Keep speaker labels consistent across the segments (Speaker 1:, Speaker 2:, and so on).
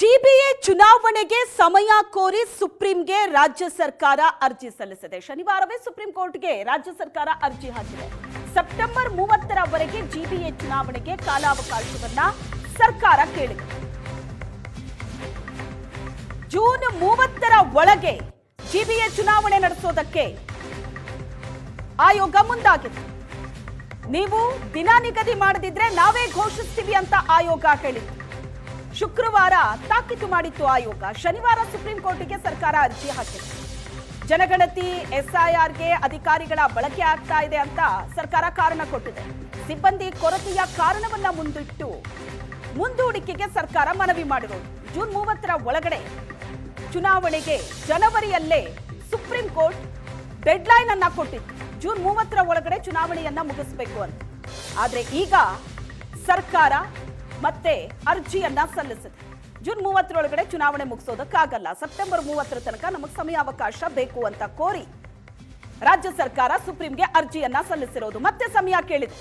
Speaker 1: GBA ಚುನಾವಣೆಗೆ ಸಮಯ ಕೋರಿ ಸುಪ್ರೀಂಗೆ ರಾಜ್ಯ ಸರ್ಕಾರ ಅರ್ಜಿ ಸಲ್ಲಿಸಿದೆ. ಶನಿವಾರವೇ ಸುಪ್ರೀಂ ಕೋರ್ಟ್ಗೆ ರಾಜ್ಯ ಸರ್ಕಾರ ಅರ್ಜಿ ಹಾಕಿದೆ. ಸೆಪ್ಟೆಂಬರ್ 30ರವರೆಗೆ ಜಿಬಿಎ ಚುನಾವಣೆಗೆ ಕಾಲಾವಕಾಶವನ್ನ ಸರ್ಕಾರ ಕೇಳಿದೆ. ಜೂನ್ 30ರ ಒಳಗೆ ಜಿಬಿಎ ಚುನಾವಣೆ ನಡೆಸೋದಕ್ಕೆ ಆಯೋಗ ಮುಂದಾಗಿತ್ತು. ನೀವು ದಿನ ನಿಗದಿ ಮಾಡದಿದ್ರೆ ನಾವೇ ಘೋಷಿಸ್ತೀವಿ ಅಂತ ಆಯೋಗ ಹೇಳಿತ್ತು. ಶುಕ್ರವಾರ ತಾಕೀತು ಮಾಡಿತ್ತು ಆಯೋಗ. ಶನಿವಾರ ಸುಪ್ರೀಂ ಕೋರ್ಟಿಗೆ ಸರ್ಕಾರ ಅರ್ಜಿ ಹಾಕಿದೆ. ಜನಗಣತಿ ಎಸ್ಐಆರ್ಗೆ ಅಧಿಕಾರಿಗಳ ಬಳಕೆ ಆಗ್ತಾ ಇದೆ ಅಂತ ಸರ್ಕಾರ ಕಾರಣ ಕೊಟ್ಟಿದೆ. ಸಿಬ್ಬಂದಿ ಕೊರತೆಯ ಕಾರಣವನ್ನ ಮುಂದೂಡಿಕೆಗೆ ಸರ್ಕಾರ ಮನವಿ ಮಾಡಿರೋದು. ಜೂನ್ 30ರ ಒಳಗಡೆ ಚುನಾವಣೆಗೆ ಜನವರಿಯಲ್ಲೇ ಸುಪ್ರೀಂ ಕೋರ್ಟ್ ಡೆಡ್ಲೈನ್ ಅನ್ನ ಕೊಟ್ಟಿತ್ತು. ಜೂನ್ 30ರ ಒಳಗಡೆ ಚುನಾವಣೆಯನ್ನ ಮುಗಿಸಬೇಕು ಅಂತ. ಆದ್ರೆ ಈಗ ಸರ್ಕಾರ ಮತ್ತೆ ಅರ್ಜಿಯನ್ನ ಸಲ್ಲಿಸಿದೆ. ಜೂನ್ 30ರೊಳಗಡೆ ಚುನಾವಣೆ ಮುಗಿಸೋದಕ್ಕಾಗಲ್ಲ, ಸೆಪ್ಟೆಂಬರ್ 30ರ ತನಕ ನಮಗೆ ಸಮಯಾವಕಾಶ ಬೇಕು ಅಂತ ಕೋರಿ ರಾಜ್ಯ ಸರ್ಕಾರ ಸುಪ್ರೀಂಗೆ ಅರ್ಜಿಯನ್ನ ಸಲ್ಲಿಸಿರೋದು. ಮತ್ತೆ ಸಮಯ ಕೇಳಿದೆ.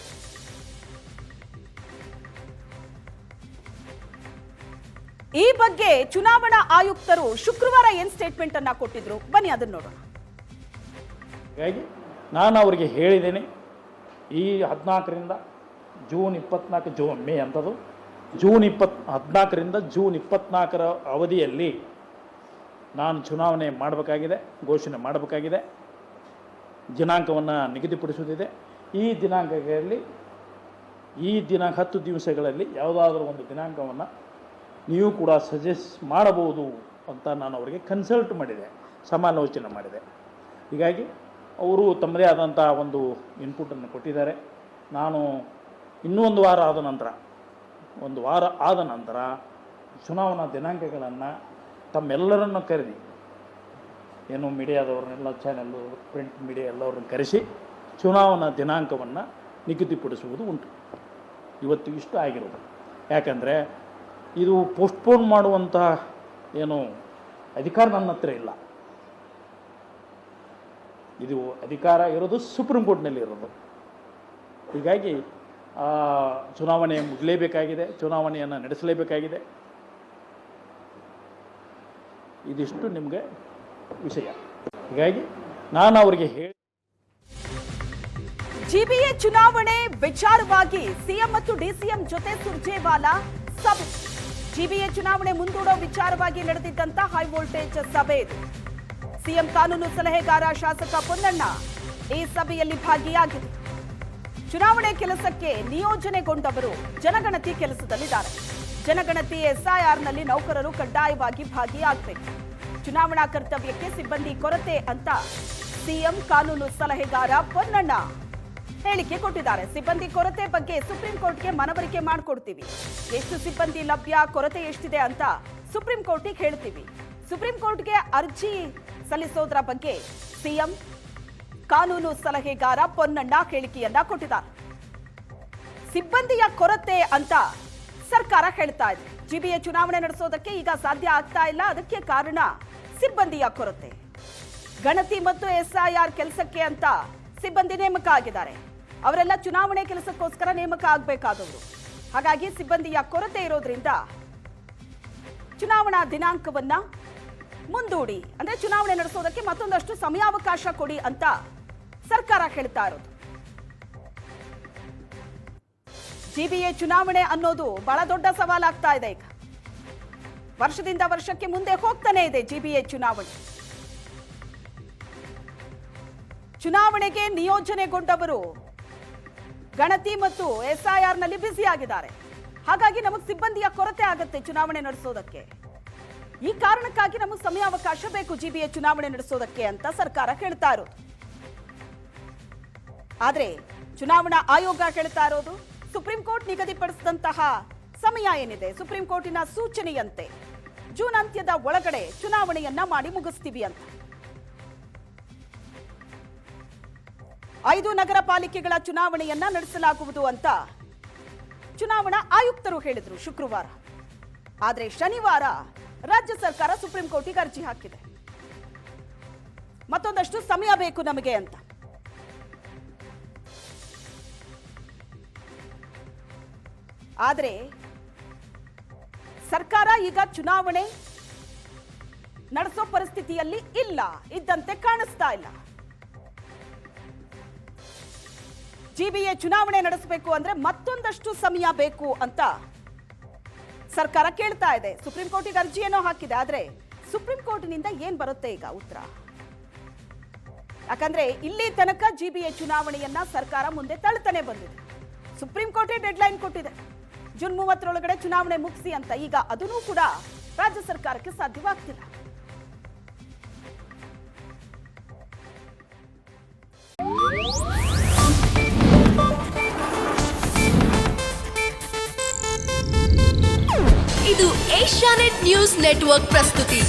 Speaker 1: ಈ ಬಗ್ಗೆ ಚುನಾವಣಾ ಆಯುಕ್ತರು ಶುಕ್ರವಾರ ಏನ್ ಸ್ಟೇಟ್ಮೆಂಟ್ ಅನ್ನ ಕೊಟ್ಟಿದ್ರು, ಬನ್ನಿ ಅದನ್ನ ನೋಡೋಣ.
Speaker 2: ಹಾಗಾಗಿ ನಾನು ಅವರಿಗೆ ಹೇಳಿದ್ದೇನೆ, ಈ 14ರಿಂದ ಜೂನ್ 24 ಮೇ ಅಂತದು ಜೂನ್ 14ರಿಂದ ಜೂನ್ 24ರ ಅವಧಿಯಲ್ಲಿ ನಾನು ಚುನಾವಣೆ ಮಾಡಬೇಕಾಗಿದೆ, ಘೋಷಣೆ ಮಾಡಬೇಕಾಗಿದೆ, ದಿನಾಂಕವನ್ನು ನಿಗದಿಪಡಿಸುವುದಿದೆ. ಈ ದಿನಾಂಕಗಳಲ್ಲಿ 10 ದಿವಸಗಳಲ್ಲಿ ಯಾವುದಾದ್ರೂ ಒಂದು ದಿನಾಂಕವನ್ನು ನೀವು ಕೂಡ ಸಜೆಸ್ಟ್ ಮಾಡಬಹುದು ಅಂತ ನಾನು ಅವರಿಗೆ ಕನ್ಸಲ್ಟ್ ಮಾಡಿದೆ, ಸಮಾಲೋಚನೆ ಮಾಡಿದೆ. ಹೀಗಾಗಿ ಅವರು ತಮ್ಮದೇ ಆದಂಥ ಒಂದು ಇನ್ಪುಟನ್ನು ಕೊಟ್ಟಿದ್ದಾರೆ. ನಾನು ಇನ್ನೂ ಒಂದು ವಾರ ಆದ ನಂತರ ಚುನಾವಣಾ ದಿನಾಂಕಗಳನ್ನು ತಮ್ಮೆಲ್ಲರನ್ನು ಕರೆದಿ, ಏನು ಮೀಡಿಯಾದವ್ರನ್ನೆಲ್ಲ ಚಾನೆಲ್ಲು ಪ್ರಿಂಟ್ ಮೀಡಿಯಾ ಎಲ್ಲವ್ರನ್ನ ಕರೆಸಿ ಚುನಾವಣಾ ದಿನಾಂಕವನ್ನು ನಿಗದಿಪಡಿಸುವುದು ಉಂಟು. ಇವತ್ತು ಇಷ್ಟು ಆಗಿರೋದು. ಯಾಕಂದರೆ ಇದು ಪೋಸ್ಟ್ಪೋನ್ ಮಾಡುವಂಥ ಏನು ಅಧಿಕಾರ ನನ್ನ ಹತ್ರ ಇಲ್ಲ. ಇದು ಅಧಿಕಾರ ಇರೋದು ಸುಪ್ರೀಂ ಕೋರ್ಟ್ನಲ್ಲಿ ಇರೋದು. ಹೀಗಾಗಿ ಚುನಾವಣೆ ಮುಗಲೇಬೇಕಾಗಿದೆ, ಚುನಾವಣೆಯನ್ನು ನಡೆಸಲೇಬೇಕಾಗಿದೆ. ಇದಿಷ್ಟು ನಿಮಗೆ ವಿಷಯ. ಹೀಗಾಗಿ ನಾನು ಅವರಿಗೆ ಹೇಳಿ,
Speaker 1: ಜಿಬಿಎ ಚುನಾವಣೆ ವಿಚಾರವಾಗಿ ಸಿಎಂ ಮತ್ತು ಡಿಸಿಎಂ ಜೊತೆ ಸುರ್ಜೇವಾಲಾ ಸಭೆ. ಜಿಬಿಎ ಚುನಾವಣೆ ಮುಂದೂಡೋ ವಿಚಾರವಾಗಿ ನಡೆದಿದ್ದಂತ ಹೈ ವೋಲ್ಟೇಜ್ ಸಭೆ ಇದು. ಸಿಎಂ ಕಾನೂನು ಸಲಹೆಗಾರ ಶಾಸಕ ಪೊನ್ನಣ್ಣ ಈ ಸಭೆಯಲ್ಲಿ ಭಾಗಿಯಾಗಿದೆ. ಚುನಾವಣೆ ಕೆಲಸಕ್ಕೆ ನಿಯೋಜನೆಗೊಂಡವರು ಜನಗಣತಿ ಕೆಲಸದಲ್ಲಿದ್ದಾರೆ. ಜನಗಣತಿ ಎಸ್ಐಆರ್ನಲ್ಲಿ ನೌಕರರು ಕಡ್ಡಾಯವಾಗಿ ಭಾಗಿಯಾಗಬೇಕು. ಚುನಾವಣಾ ಕರ್ತವ್ಯಕ್ಕೆ ಸಿಬ್ಬಂದಿ ಕೊರತೆ ಅಂತ ಸಿಎಂ ಕಾನೂನು ಸಲಹೆಗಾರ ಪೊನ್ನಣ್ಣ ಹೇಳಿಕೆ ಕೊಟ್ಟಿದ್ದಾರೆ. ಸಿಬ್ಬಂದಿ ಕೊರತೆ ಬಗ್ಗೆ ಸುಪ್ರೀಂ ಕೋರ್ಟ್ಗೆ ಮನವರಿಕೆ ಮಾಡಿಕೊಡ್ತೀವಿ. ಎಷ್ಟು ಸಿಬ್ಬಂದಿ ಲಭ್ಯ, ಕೊರತೆ ಎಷ್ಟಿದೆ ಅಂತ ಸುಪ್ರೀಂ ಕೋರ್ಟಿಗೆ ಹೇಳ್ತೀವಿ. ಸುಪ್ರೀಂ ಕೋರ್ಟ್ಗೆ ಅರ್ಜಿ ಸಲ್ಲಿಸೋದ್ರ ಬಗ್ಗೆ ಸಿಎಂ ಕಾನೂನು ಸಲಹೆಗಾರ ಪೊನ್ನಣ್ಣ ಹೇಳಿಕೆಯನ್ನ ಕೊಟ್ಟಿದ್ದಾರೆ. ಸಿಬ್ಬಂದಿಯ ಕೊರತೆ ಅಂತ ಸರ್ಕಾರ ಹೇಳ್ತಾ ಇದೆ. ಜಿಬಿಎ ಚುನಾವಣೆ ನಡೆಸೋದಕ್ಕೆ ಈಗ ಸಾಧ್ಯ ಆಗ್ತಾ ಇಲ್ಲ. ಅದಕ್ಕೆ ಕಾರಣ ಸಿಬ್ಬಂದಿಯ ಕೊರತೆ. ಗಣತಿ ಮತ್ತು ಎಸ್ಐಆರ್ ಕೆಲಸಕ್ಕೆ ಅಂತ ಸಿಬ್ಬಂದಿ ನೇಮಕ ಆಗಿದ್ದಾರೆ. ಅವರೆಲ್ಲ ಚುನಾವಣೆ ಕೆಲಸಕ್ಕೋಸ್ಕರ ನೇಮಕ ಆಗಬೇಕಾದವರು. ಹಾಗಾಗಿ ಸಿಬ್ಬಂದಿಯ ಕೊರತೆ ಇರೋದ್ರಿಂದ ಚುನಾವಣಾ ದಿನಾಂಕವನ್ನ ಮುಂದೂಡಿ, ಅಂದ್ರೆ ಚುನಾವಣೆ ನಡೆಸೋದಕ್ಕೆ ಮತ್ತೊಂದಷ್ಟು ಸಮಯಾವಕಾಶ ಕೊಡಿ ಅಂತ ಸರ್ಕಾರ ಹೇಳ್ತಾ ಇರೋದು. ಜಿಬಿಎ ಚುನಾವಣೆ ಅನ್ನೋದು ಬಹಳ ದೊಡ್ಡ ಸವಾಲಾಗ್ತಾ ಇದೆ. ಈಗ ವರ್ಷದಿಂದ ವರ್ಷಕ್ಕೆ ಮುಂದೆ ಹೋಗ್ತಾನೆ ಇದೆ ಜಿಬಿಎ ಚುನಾವಣೆ. ಚುನಾವಣೆಗೆ ನಿಯೋಜನೆಗೊಂಡವರು ಗಣತಿ ಮತ್ತು ಎಸ್ಐಆರ್ ನಲ್ಲಿ ಬ್ಯುಸಿ ಆಗಿದ್ದಾರೆ. ಹಾಗಾಗಿ ನಮಗೆ ಸಿಬ್ಬಂದಿಯ ಕೊರತೆ ಆಗುತ್ತೆ ಚುನಾವಣೆ ನಡೆಸೋದಕ್ಕೆ. ಈ ಕಾರಣಕ್ಕಾಗಿ ನಮಗೆ ಸಮಯಾವಕಾಶ ಬೇಕು ಜಿಬಿಎ ಚುನಾವಣೆ ನಡೆಸೋದಕ್ಕೆ ಅಂತ ಸರ್ಕಾರ ಹೇಳ್ತಾ ಇರೋದು. ಆದ್ರೆ ಚುನಾವಣಾ ಆಯೋಗ ಹೇಳ್ತಾ ಇರೋದು, ಸುಪ್ರೀಂ ಕೋರ್ಟ್ ನಿಗದಿಪಡಿಸಿದಂತಹ ಸಮಯ ಏನಿದೆ, ಸುಪ್ರೀಂ ಕೋರ್ಟಿನ ಸೂಚನೆಯಂತೆ ಜೂನ್ ಅಂತ್ಯದ ಒಳಗಡೆ ಚುನಾವಣೆಯನ್ನ ಮಾಡಿ ಮುಗಿಸ್ತೀವಿ ಅಂತ. 5 ನಗರ ಪಾಲಿಕೆಗಳ ಚುನಾವಣೆಯನ್ನ ನಡೆಸಲಾಗುವುದು ಅಂತ ಚುನಾವಣಾ ಆಯುಕ್ತರು ಹೇಳಿದ್ರು ಶುಕ್ರವಾರ. ಆದ್ರೆ ಶನಿವಾರ ರಾಜ್ಯ ಸರ್ಕಾರ ಸುಪ್ರೀಂ ಕೋರ್ಟಿಗೆ ಅರ್ಜಿ ಹಾಕಿದೆ, ಮತ್ತೊಂದಷ್ಟು ಸಮಯ ಬೇಕು ನಮಗೆ ಅಂತ. ಆದ್ರೆ ಸರ್ಕಾರ ಈಗ ಚುನಾವಣೆ ನಡೆಸೋ ಪರಿಸ್ಥಿತಿಯಲ್ಲಿ ಇದ್ದಂತೆ ಕಾಣಿಸ್ತಾ ಇಲ್ಲ. ಜಿಬಿಎ ಚುನಾವಣೆ ನಡೆಸಬೇಕು ಅಂದ್ರೆ ಮತ್ತೊಂದಷ್ಟು ಸಮಯ ಬೇಕು ಅಂತ ಸರ್ಕಾರ ಕೇಳ್ತಾ ಇದೆ. ಸುಪ್ರೀಂ ಕೋರ್ಟಿಗೆ ಅರ್ಜಿಯನ್ನು ಹಾಕಿದೆ. ಆದ್ರೆ ಸುಪ್ರೀಂ ಕೋರ್ಟ್ನಿಂದ ಏನ್ ಬರುತ್ತೆ ಈಗ ಉತ್ತರ? ಯಾಕಂದ್ರೆ ಇಲ್ಲಿ ತನಕ ಜಿಬಿಎ ಚುನಾವಣೆಯನ್ನ ಸರ್ಕಾರ ಮುಂದೆ ತಳ್ತಾನೆ ಬಂದಿದೆ. ಸುಪ್ರೀಂ ಕೋರ್ಟೇ ಡೆಡ್ಲೈನ್ ಕೊಟ್ಟಿದೆ, ಜೂನ್ 30ರೊಳಗಡೆ ಚುನಾವಣೆ ಮುಗಿಸಿ ಅಂತ. ಈಗ ಅದನ್ನೂ ಕೂಡ ರಾಜ್ಯ ಸರ್ಕಾರಕ್ಕೆ ಸಾಧ್ಯವಾಗ್ತಿಲ್ಲ.
Speaker 3: ಇದು ಏಷ್ಯಾನೆಟ್ ನ್ಯೂಸ್ ನೆಟ್ವರ್ಕ್ ಪ್ರಸ್ತುತಿ.